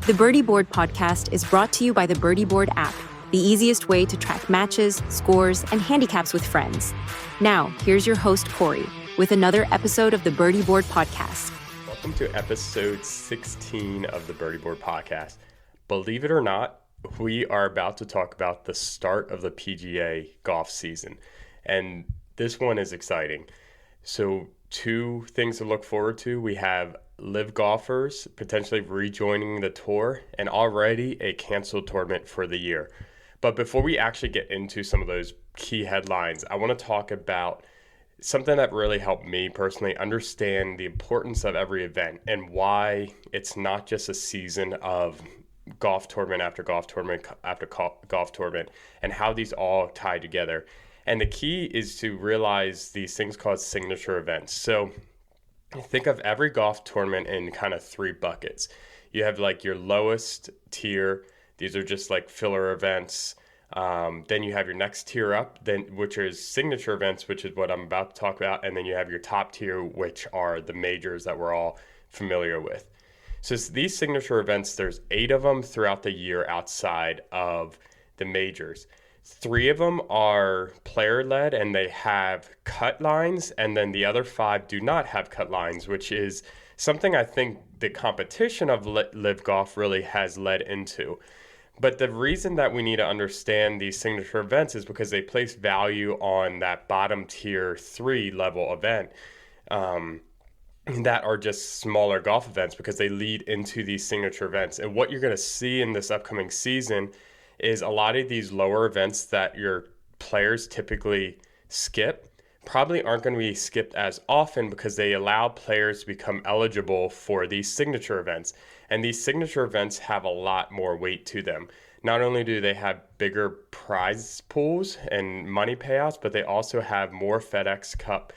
The Birdie Board podcast is brought to you by the Birdie Board app, the easiest way to track matches, scores, and handicaps with friends. Now, here's your host, Corey, with another episode of the Birdie Board podcast. Welcome to episode 16 of the Birdie Board podcast. Believe it or not, we are about to talk about the start of the PGA golf season, and this one is exciting. So, two things to look forward to. We have live golfers potentially rejoining the tour and already a canceled tournament for the year. But before we actually get into some of those key headlines, I want to talk about something that really helped me personally understand the importance of every event and why it's not just a season of golf tournament after golf tournament after golf tournament and how these all tie together. And the key is to realize these things called signature events. So think of every golf tournament in kind of three buckets. You have like your lowest tier. These are just like filler events. Then you have your next tier up, which is signature events, which is what I'm about to talk about. And then you have your top tier, which are the majors that we're all familiar with. So these signature events, there's 8 of them throughout the year outside of the majors. 3 of them are player-led and they have cut lines, and then the other 5 do not have cut lines, which is something I think the competition of live golf really has led into. But the reason that we need to understand these signature events is because they place value on that bottom tier 3 level event that are just smaller golf events because they lead into these signature events. And what you're going to see in this upcoming season is a lot of these lower events that your players typically skip probably aren't going to be skipped as often because they allow players to become eligible for these signature events. And these signature events have a lot more weight to them. Not only do they have bigger prize pools and money payouts, but they also have more FedEx Cup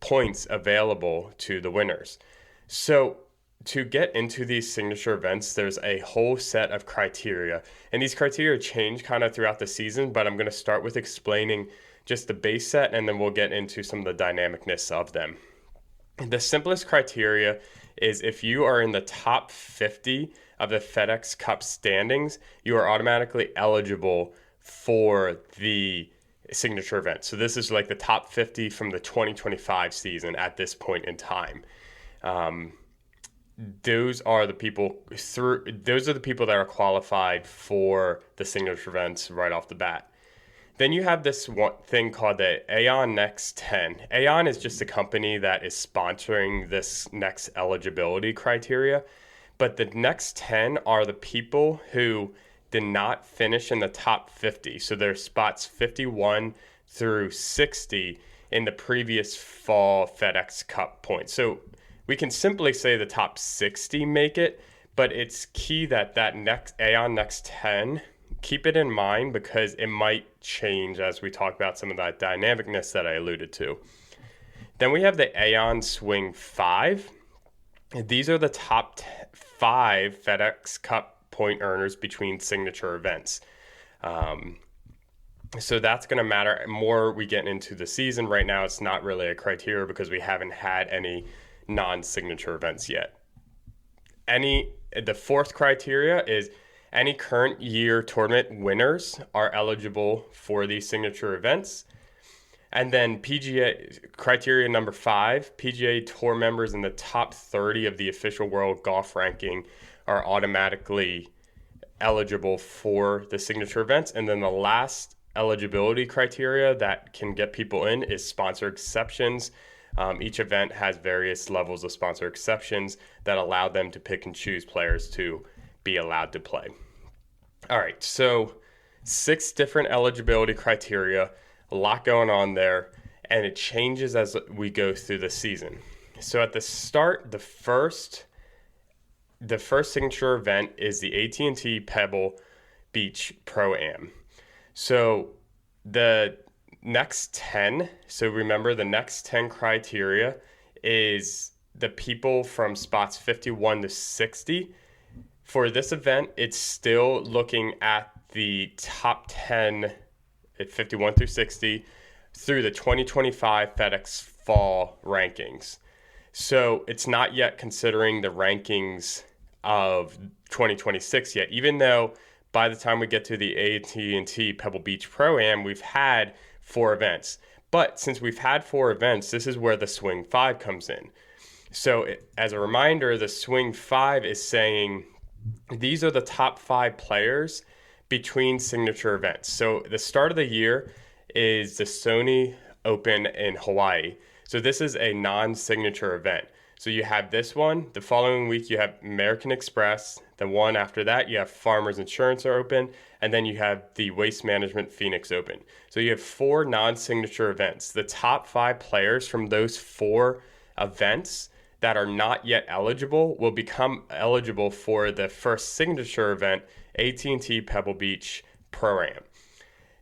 points available to the winners. So to get into these signature events, there's a whole set of criteria. And these criteria change kind of throughout the season, but I'm going to start with explaining just the base set, and then we'll get into some of the dynamicness of them. The simplest criteria is if you are in the top 50 of the FedEx Cup standings, you are automatically eligible for the signature event. So this is like the top 50 from the 2025 season at this point in time. Those are the people that are qualified for the signature events right off the bat. Then you have this one thing called the Aon Next 10. Aon is just a company that is sponsoring this next eligibility criteria, but the next 10 are the people who did not finish in the top 50. So their spots 51 through 60 in the previous fall FedEx Cup points. So we can simply say the top 60 make it, but it's key that next Aon Next 10, keep it in mind because it might change as we talk about some of that dynamicness that I alluded to. Then we have the Aon Swing 5. These are the top 5 FedEx Cup point earners between signature events. So that's going to matter more we get into the season. Right now, it's not really a criteria because we haven't had any non-signature events yet. The fourth criteria is any current year tournament winners are eligible for these signature events. And then PGA criteria number 5, PGA Tour members in the top 30 of the official world golf ranking are automatically eligible for the signature events. And then the last eligibility criteria that can get people in is sponsor exceptions. Each event has various levels of sponsor exceptions that allow them to pick and choose players to be allowed to play. All right, so 6 different eligibility criteria, a lot going on there, and it changes as we go through the season. So at the start, the first signature event is the AT&T Pebble Beach Pro-Am. So the next 10, so remember the next 10 criteria is the people from spots 51 to 60. For this event, it's still looking at the top 10 at 51 through 60 through the 2025 FedEx Fall rankings. So it's not yet considering the rankings of 2026 yet, even though by the time we get to the AT&T Pebble Beach Pro-Am, we've had 4 events. But since we've had 4 events, this is where the Swing 5 comes in. So as a reminder, the Swing 5 is saying these are the top 5 players between signature events. So the start of the year is the Sony Open in Hawaii. So this is a non-signature event. So you have this one. The following week, you have American Express. The one after that, you have Farmers Insurance Open. And then you have the Waste Management Phoenix Open. So you have 4 non-signature events. The top 5 players from those 4 events that are not yet eligible will become eligible for the first signature event, AT&T Pebble Beach Pro-Am.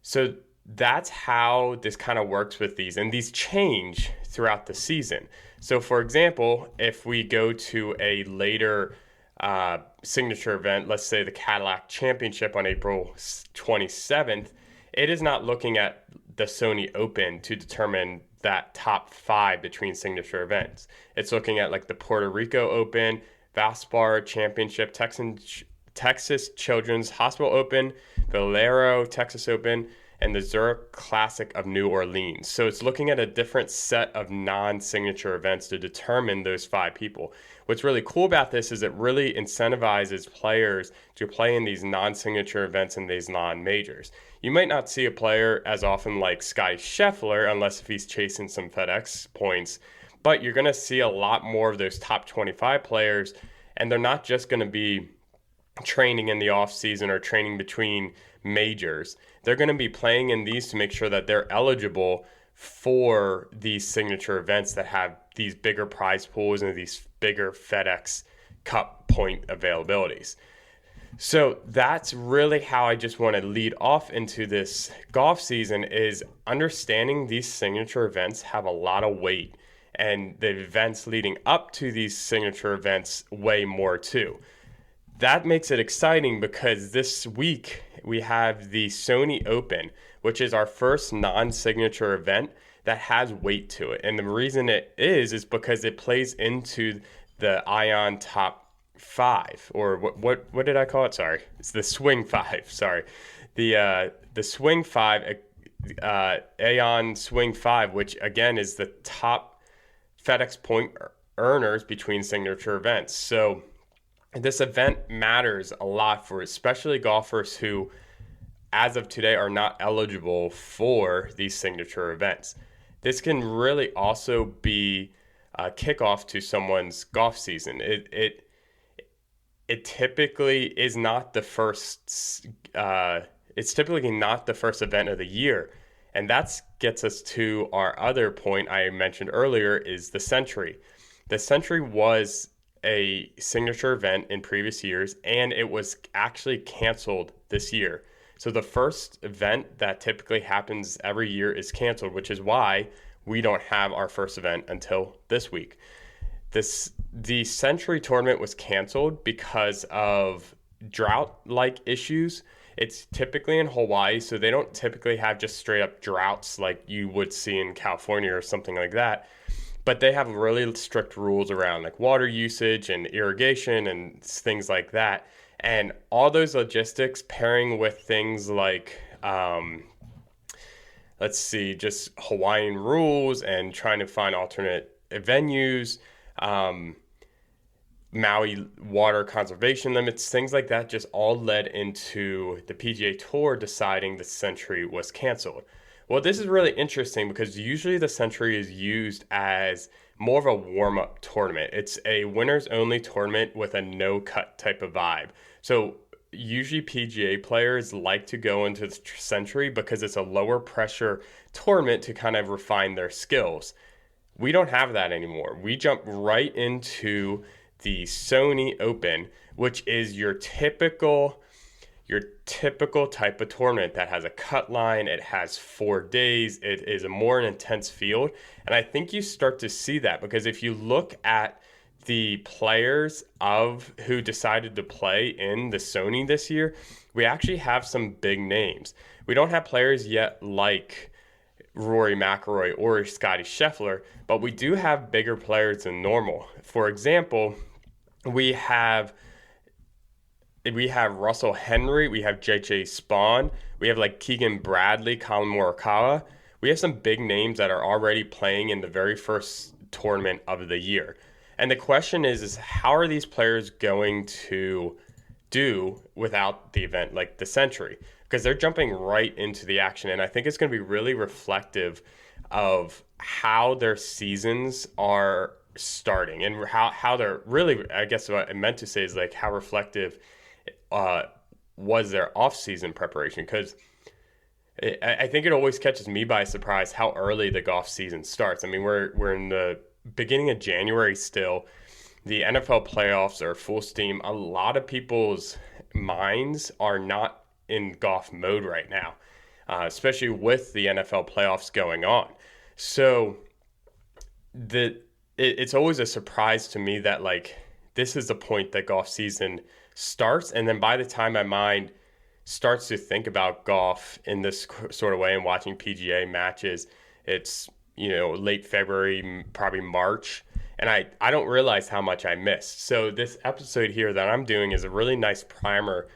So that's how this kind of works with these, and these change throughout the season. So for example, if we go to a later signature event, let's say the Cadillac Championship on April 27th, it is not looking at the Sony Open to determine that top 5 between signature events. It's looking at like the Puerto Rico Open, Valspar Championship, Texas Children's Hospital Open, Valero Texas Open, and the Zurich Classic of New Orleans. So it's looking at a different set of non-signature events to determine those 5 people. What's really cool about this is it really incentivizes players to play in these non-signature events and these non-majors. You might not see a player as often like Scottie Scheffler, unless if he's chasing some FedEx points, but you're going to see a lot more of those top 25 players, and they're not just going to be training in the off season or training between majors. They're going to be playing in these to make sure that they're eligible for these signature events that have these bigger prize pools and these bigger FedEx Cup point availabilities. So that's really how I just want to lead off into this golf season, is understanding these signature events have a lot of weight, and the events leading up to these signature events weigh more too. That makes it exciting because this week we have the Sony Open, which is our first non-signature event that has weight to it. And the reason it is because it plays into the Ion Top 5, or what did I call it? Sorry, it's the Swing 5. Sorry, the Swing 5, Aon Swing 5, which again is the top FedEx point earners between signature events. So this event matters a lot for especially golfers who, as of today, are not eligible for these signature events. This can really also be a kickoff to someone's golf season. It typically is not the first. It's typically not the first event of the year, and that gets us to our other point I mentioned earlier: is the Sentry. The Sentry was a signature event in previous years, and it was actually canceled this year. So the first event that typically happens every year is canceled, which is why we don't have our first event until this week. The Sentry tournament was canceled because of drought-like issues. It's typically in Hawaii, so they don't typically have just straight up droughts like you would see in California or something like that. But they have really strict rules around like water usage and irrigation and things like that. And all those logistics pairing with things like, just Hawaiian rules and trying to find alternate venues, Maui water conservation limits, things like that just all led into the PGA Tour deciding the Sentry was canceled. Well, this is really interesting because usually the Sentry is used as more of a warm-up tournament. It's a winners-only tournament with a no-cut type of vibe. So usually PGA players like to go into the Sentry because it's a lower-pressure tournament to kind of refine their skills. We don't have that anymore. We jump right into the Sony Open, which is your typical type of tournament that has a cut line. It has 4 days. It is a more intense field. And I think you start to see that because if you look at the players who decided to play in the Sony this year, we actually have some big names. We don't have players yet like Rory McIlroy or Scottie Scheffler, but we do have bigger players than normal. For example, we have we have Russell Henry, we have JJ Spawn, we have like Keegan Bradley, Colin Morikawa. We have some big names that are already playing in the very first tournament of the year. And the question is how are these players going to do without the event like the Sentry? Because they're jumping right into the action. And I think it's going to be really reflective of how their seasons are starting and how they're really, I guess what I meant to say is like how reflective was their off-season preparation. Because I think it always catches me by surprise how early the golf season starts. I mean, we're in the beginning of January still. The NFL playoffs are full steam. A lot of people's minds are not in golf mode right now, especially with the NFL playoffs going on. So it's always a surprise to me that like this is the point that golf season starts, and then by the time my mind starts to think about golf in this sort of way and watching PGA matches, it's, late February, probably March, and I don't realize how much I missed. So this episode here that I'm doing is a really nice primer,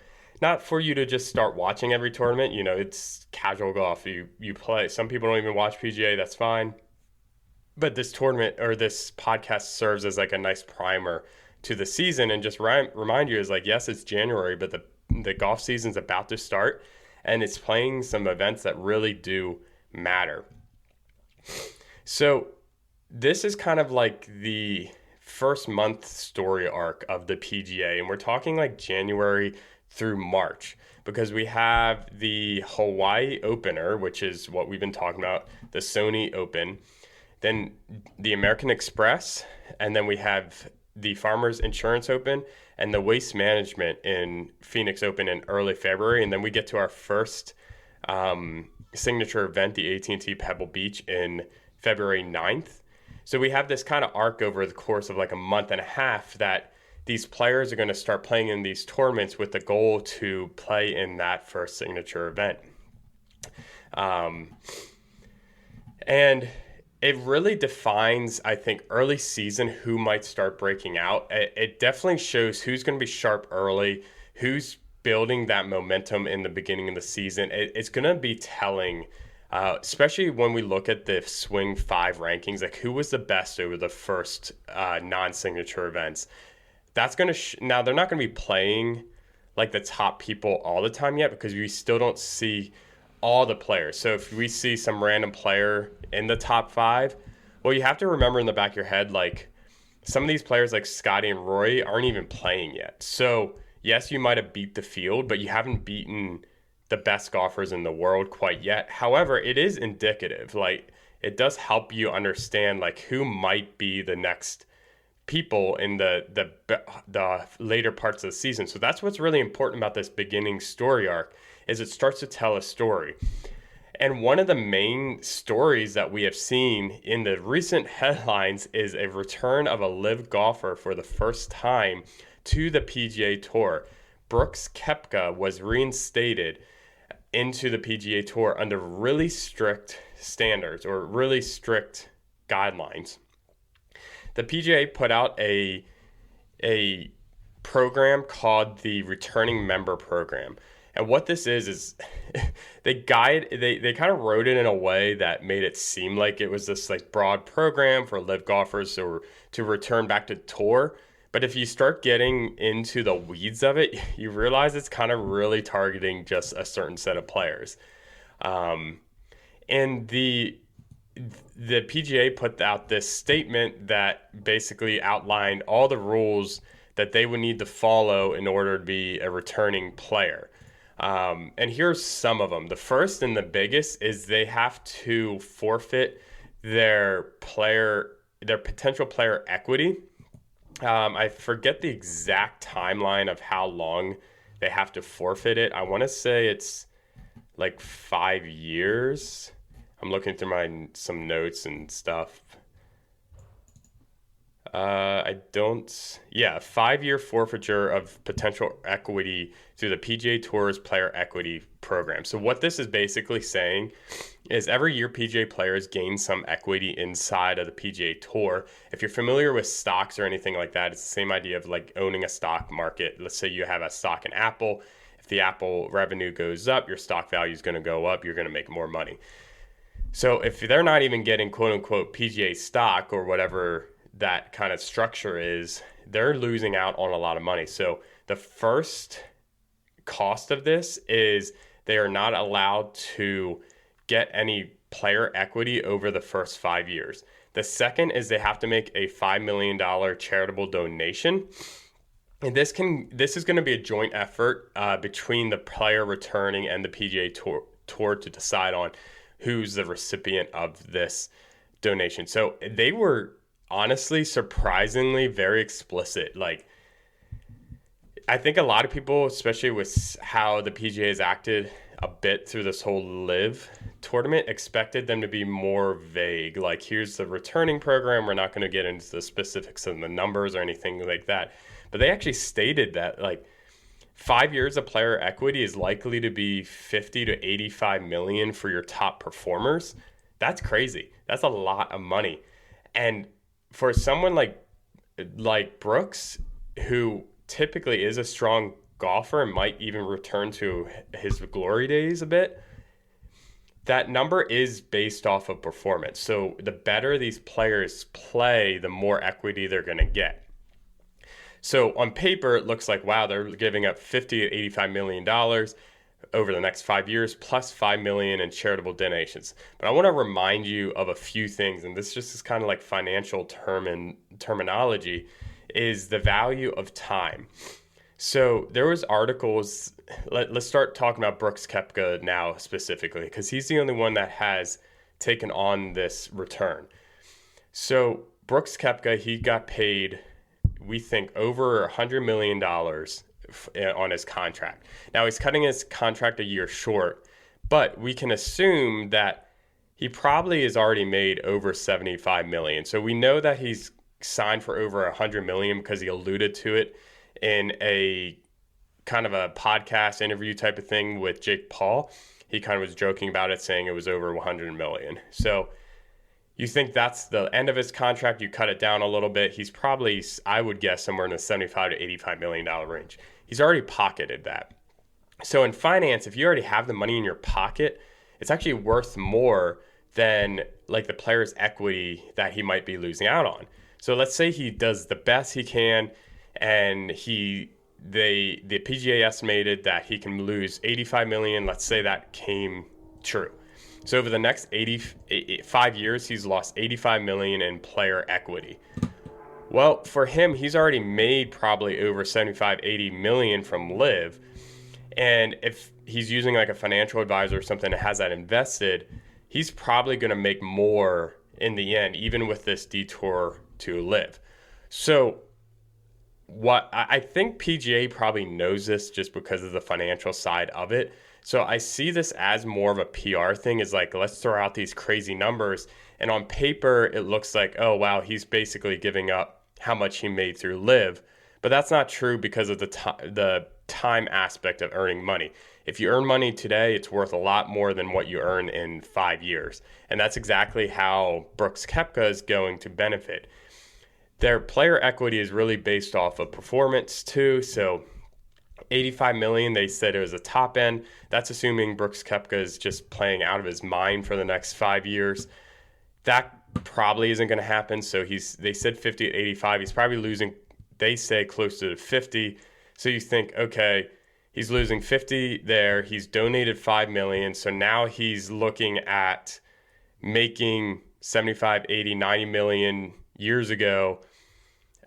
not for you to just start watching every tournament. It's casual golf. You play. Some people don't even watch PGA. That's fine. But this tournament or this podcast serves as like a nice primer to the season and just remind you is like, yes, it's January, but the golf season's about to start, and it's playing some events that really do matter. So this is kind of like the first month story arc of the PGA, and we're talking like January through March, because we have the Hawaii opener, which is what we've been talking about, the Sony Open, then the American Express, and then we have the Farmers Insurance Open and the Waste Management in Phoenix Open in early February. And then we get to our first signature event, the AT&T Pebble Beach, in February 9th. So we have this kind of arc over the course of like a month and a half that these players are going to start playing in these tournaments with the goal to play in that first signature event. And it really defines, I think, early season who might start breaking out. It definitely shows who's going to be sharp early, who's building that momentum in the beginning of the season. It's going to be telling, especially when we look at the Swing 5 rankings, like who was the best over the first non-signature events. That's going to now they're not going to be playing like the top people all the time yet, because we still don't see all the players. So if we see some random player in the top 5, well, you have to remember in the back of your head, like some of these players like Scotty and Rory aren't even playing yet. So yes, you might have beat the field, but you haven't beaten the best golfers in the world quite yet. However, it is indicative. Like it does help you understand like who might be the next people in the later parts of the season. So that's what's really important about this beginning story arc, is it starts to tell a story. And one of the main stories that we have seen in the recent headlines is a return of a live golfer for the first time to the PGA Tour. Brooks Koepka was reinstated into the PGA Tour under really strict standards or really strict guidelines. The PGA put out a program called the Returning Member Program. And what this is they kind of wrote it in a way that made it seem like it was this like broad program for live golfers to return back to tour. But if you start getting into the weeds of it, you realize it's kind of really targeting just a certain set of players. And the PGA put out this statement that basically outlined all the rules that they would need to follow in order to be a returning player. And here's some of them. The first and the biggest is they have to forfeit their potential player equity. I forget the exact timeline of how long they have to forfeit it. I want to say it's like 5 years. I'm looking through some notes and stuff. A 5-year forfeiture of potential equity through the PGA Tour's player equity program. So what this is basically saying is every year PGA players gain some equity inside of the PGA Tour. If you're familiar with stocks or anything like that, it's the same idea of like owning a stock market. Let's say you have a stock in Apple. If the Apple revenue goes up, your stock value is going to go up. You're going to make more money. So if they're not even getting quote unquote PGA stock or whatever that kind of structure is, they're losing out on a lot of money. So the first cost of this is they are not allowed to get any player equity over the first 5 years. The second is they have to make a $5 million charitable donation. And this is going to be a joint effort between the player returning and the PGA Tour to decide on who's the recipient of this donation. So they were honestly, surprisingly, very explicit. Like, I think a lot of people, especially with how the PGA has acted a bit through this whole live tournament, expected them to be more vague. Like, here's the returning program. We're not going to get into the specifics of the numbers or anything like that. But they actually stated that, like, 5 years of player equity is likely to be 50 to 85 million for your top performers. That's crazy. That's a lot of money. And for someone like Brooks, who typically is a strong golfer and might even return to his glory days a bit, that number is based off of performance. So the better these players play, the more equity they're going to get. So on paper, it looks like, wow, they're giving up $50 to $85 million over the next 5 years, plus $5 million in charitable donations. But I want to remind you of a few things, and this just is kind of like financial terminology, is the value of time. So there was articles, let's start talking about Brooks Koepka now specifically, because he's the only one that has taken on this return. So Brooks Koepka, he got paid, we think, over $100 million on his contract. Now he's cutting his contract a year short, but we can assume that he probably has already made over 75 million. So we know that he's signed for over 100 million because he alluded to it in a kind of a podcast interview type of thing with Jake Paul. He kind of was joking about it, saying it was over 100 million. So you think that's the end of his contract, you cut it down a little bit. He's probably, I would guess, somewhere in the 75 to $85 million range. He's already pocketed that. So in finance, if you already have the money in your pocket, it's actually worth more than like the player's equity that he might be losing out on. So let's say he does the best he can, and the PGA estimated that he can lose 85 million. Let's say that came true. So over the next 5 years, he's lost 85 million in player equity. Well, for him, he's already made probably over 75, 80 million from live. And if he's using like a financial advisor or something that has that invested, he's probably going to make more in the end, even with this detour to live. So what I think PGA probably knows this just because of the financial side of it. So I see this as more of a PR thing, is like, let's throw out these crazy numbers. And on paper, it looks like, oh, wow, he's basically giving up how much he made through live. But that's not true because of the time aspect of earning money. If you earn money today, it's worth a lot more than what you earn in 5 years. And that's exactly how Brooks Koepka is going to benefit. Their player equity is really based off of performance too. So 85 million, they said it was a top end. That's assuming Brooks Koepka is just playing out of his mind for the next 5 years. That probably isn't going to happen. So they said 50 to 85. He's probably losing, they say, close to 50. So you think, okay, he's losing 50 there. He's donated 5 million. So now he's looking at making 75, 80, 90 million years ago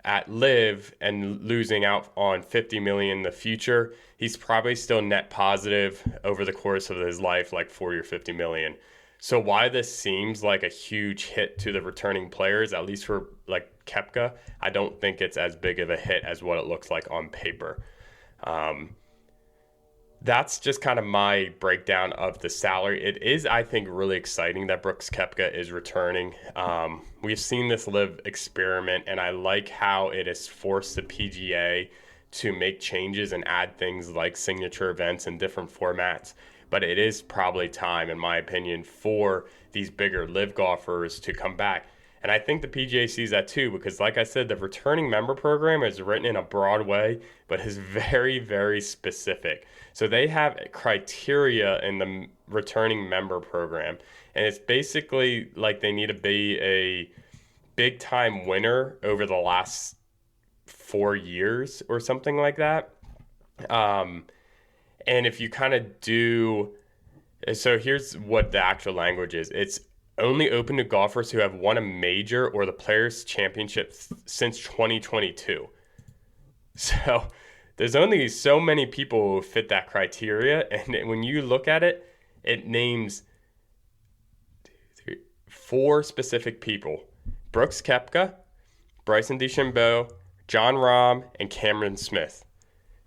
at live and losing out on 50 million in the future. He's probably still net positive over the course of his life, like 40 or 50 million. So why this seems like a huge hit to the returning players, at least for like Koepka, I don't think it's as big of a hit as what it looks like on paper. that's just kind of my breakdown of the salary. It is, I think, really exciting that Brooks Koepka is returning. We've seen this live experiment, and I like how it has forced the PGA to make changes and add things like signature events and different formats. But it is probably time, in my opinion, for these bigger live golfers to come back. And I think the PGA sees that too, because like I said, the returning member program is written in a broad way, but is very, very specific. So they have criteria in the returning member program. And it's basically like they need to be a big time winner over the last 4 years or something like that. And if you kind of do, so here's what the actual language is. It's only open to golfers who have won a major or the Players' Championship since 2022. So there's only so many people who fit that criteria. And when you look at it, it names 4 specific people: Brooks Koepka, Bryson DeChambeau, Jon Rahm, and Cameron Smith.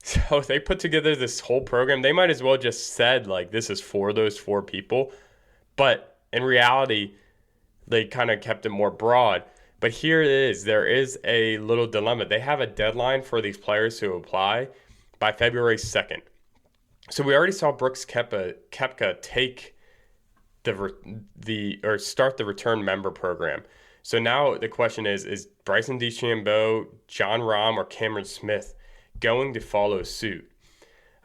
So they put together this whole program. They might as well just said, like, this is for those 4 people. But in reality, they kind of kept it more broad. But here it is. There is a little dilemma. They have a deadline for these players to apply by February 2nd. So we already saw Brooks Koepka take start the return member program. So now the question is Bryson DeChambeau, Jon Rahm, or Cameron Smith going to follow suit?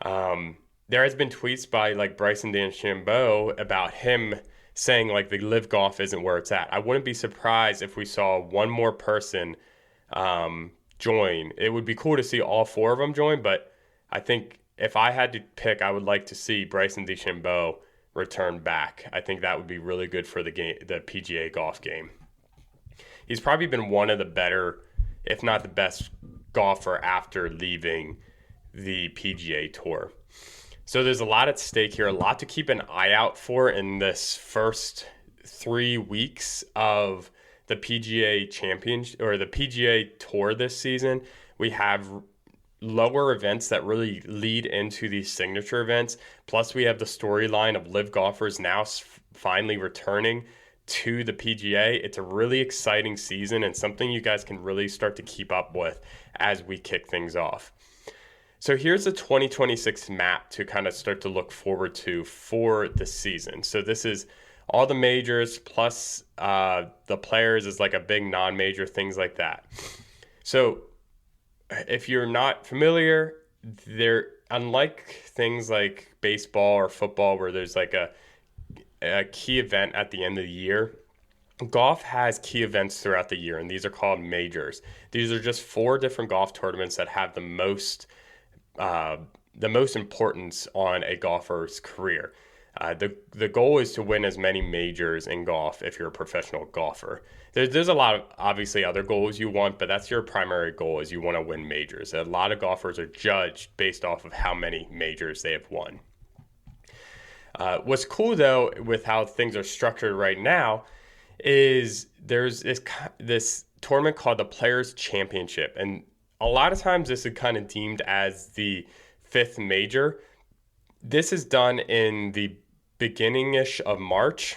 There has been tweets by like Bryson DeChambeau about him saying like the live golf isn't where it's at. I wouldn't be surprised if we saw one more person join. It would be cool to see all 4 of them join, but I think if I had to pick, I would like to see Bryson DeChambeau return back. I think that would be really good for the game, the PGA golf game. He's probably been one of the better, if not the best golfer after leaving the PGA Tour. So there's a lot at stake here, a lot to keep an eye out for in this first 3 weeks of the PGA Championship or the PGA Tour this season. We have lower events that really lead into these signature events. Plus, we have the storyline of live golfers now finally returning to the PGA. It's a really exciting season and something you guys can really start to keep up with as we kick things off. So here's the 2026 map to kind of start to look forward to for the season. So this is all the majors plus the players is like a big non-major, things like that. So if you're not familiar, they're unlike things like baseball or football where there's like a key event at the end of the year. Golf has key events throughout the year, and these are called majors. These are just 4 different golf tournaments that have the most importance on a golfer's career. The goal is to win as many majors in golf if you're a professional golfer. There's a lot of obviously other goals you want, but that's your primary goal is you want to win majors. A lot of golfers are judged based off of how many majors they have won. What's cool though with how things are structured right now is there's this tournament called the Players' Championship, and a lot of times this is kind of deemed as the 5th major. This is done in the beginning-ish of March,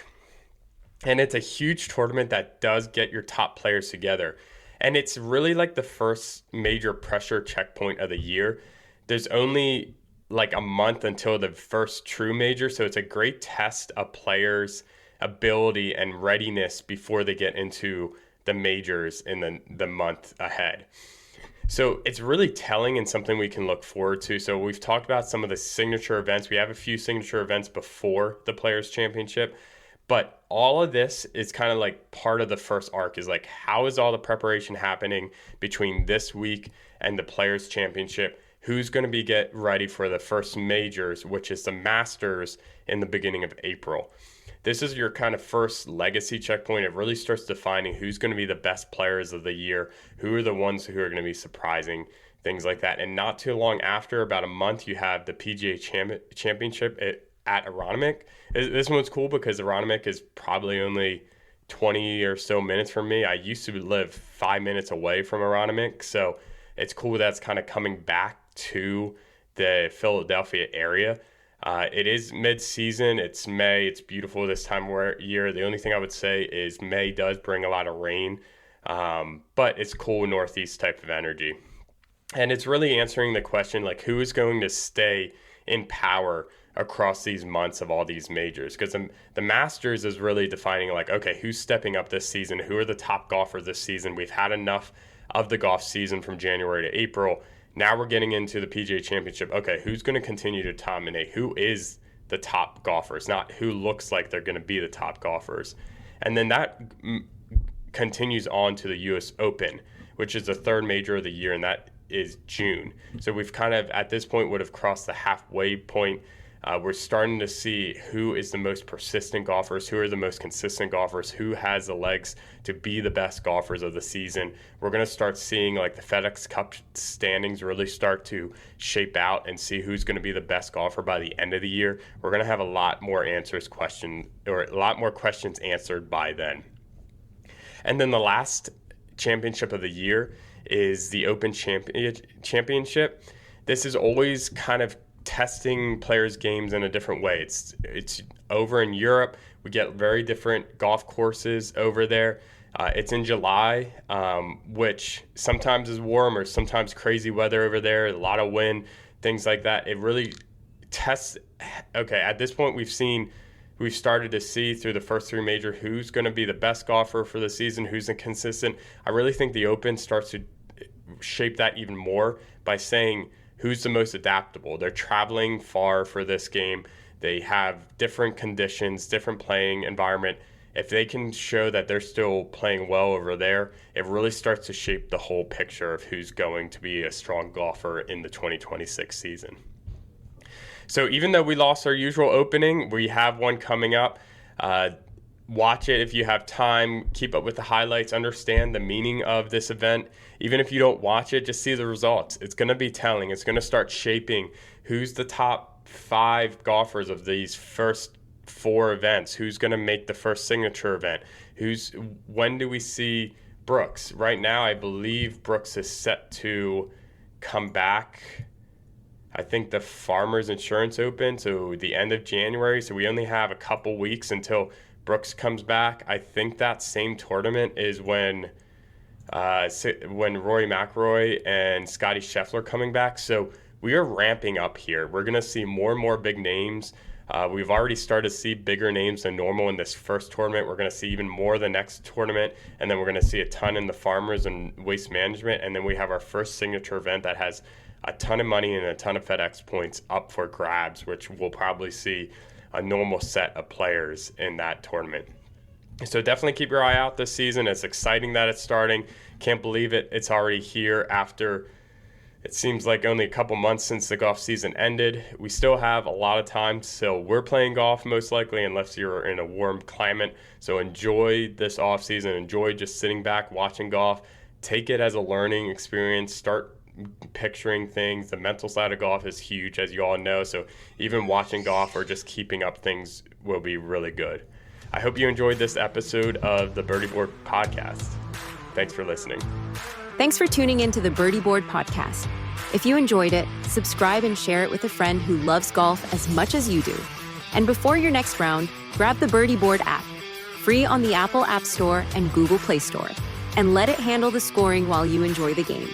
and it's a huge tournament that does get your top players together. And it's really like the first major pressure checkpoint of the year. There's only like a month until the first true major, so it's a great test of players' ability and readiness before they get into the majors in the month ahead. So it's really telling and something we can look forward to. So we've talked about some of the signature events. We have a few signature events before the Players' Championship, but all of this is kind of like part of the first arc is like, how is all the preparation happening between this week and the Players' Championship? Who's going to be get ready for the first majors, which is the Masters in the beginning of April. This is your kind of first legacy checkpoint. It really starts defining who's going to be the best players of the year, who are the ones who are going to be surprising, things like that. And not too long after, about a month, you have the PGA Championship at Aronimink. This one's cool because Aronimink is probably only 20 or so minutes from me. I used to live 5 minutes away from Aronimink, so it's cool that's kind of coming back to the Philadelphia area. It is mid-season. It's May. It's beautiful this time of year. The only thing I would say is May does bring a lot of rain, but it's cool northeast type of energy. And it's really answering the question, like, who is going to stay in power across these months of all these majors? Because the Masters is really defining, like, okay, who's stepping up this season? Who are the top golfers this season? We've had enough of the golf season from January to April. Now we're getting into the PGA Championship. Okay, who's going to continue to dominate? Who is the top golfers? Not who looks like they're going to be the top golfers. And then that continues on to the US Open, which is the third major of the year, and that is June. So we've kind of, at this point, would have crossed the halfway point. We're starting to see who is the most persistent golfers, who are the most consistent golfers, who has the legs to be the best golfers of the season. We're going to start seeing, like, the FedEx Cup standings really start to shape out and see who's going to be the best golfer by the end of the year. We're going to have a lot more questions answered by then. And then the last championship of the year is the Open Championship. This is always kind of testing players' games in a different way. It's over in Europe. We get very different golf courses over there. It's in July, which sometimes is warm or sometimes crazy weather over there, a lot of wind, things like that. It really tests. Okay, at this point we've started to see through the first three major who's going to be the best golfer for the season, who's inconsistent. I really think the Open starts to shape that even more by saying who's the most adaptable. They're traveling far for this game. They have different conditions, different playing environment. If they can show that they're still playing well over there, it really starts to shape the whole picture of who's going to be a strong golfer in the 2026 season. So even though we lost our usual opening, we have one coming up. Watch it if you have time. Keep up with the highlights. Understand the meaning of this event. Even if you don't watch it, just see the results. It's going to be telling. It's going to start shaping who's the top 5 golfers of these first 4 events. Who's going to make the first signature event? When do we see Brooks? Right now, I believe Brooks is set to come back. I think the Farmers Insurance Open, so the end of January. So we only have a couple weeks until Brooks comes back. I think that same tournament is when Rory McIlroy and Scottie Scheffler are coming back. So we are ramping up here. We're going to see more and more big names. We've already started to see bigger names than normal in this first tournament. We're going to see even more the next tournament, and then we're going to see a ton in the Farmers and Waste Management, and then we have our first signature event that has a ton of money and a ton of FedEx points up for grabs, which we'll probably see a normal set of players in that tournament. So definitely keep your eye out this season. It's exciting that it's starting. Can't believe it. It's already here after it seems like only a couple months since the golf season ended. We still have a lot of time, so we're playing golf most likely unless you're in a warm climate. So enjoy this off season. Enjoy just sitting back, watching golf. Take it as a learning experience. Start picturing things. The mental side of golf is huge, as you all know. So even watching golf or just keeping up things will be really good. I hope you enjoyed this episode of the Birdie Board Podcast. Thanks for listening. Thanks for tuning in to the Birdie Board Podcast. If you enjoyed it, subscribe and share it with a friend who loves golf as much as you do. And before your next round, grab the Birdie Board app, free on the Apple App Store and Google Play Store, and let it handle the scoring while you enjoy the game.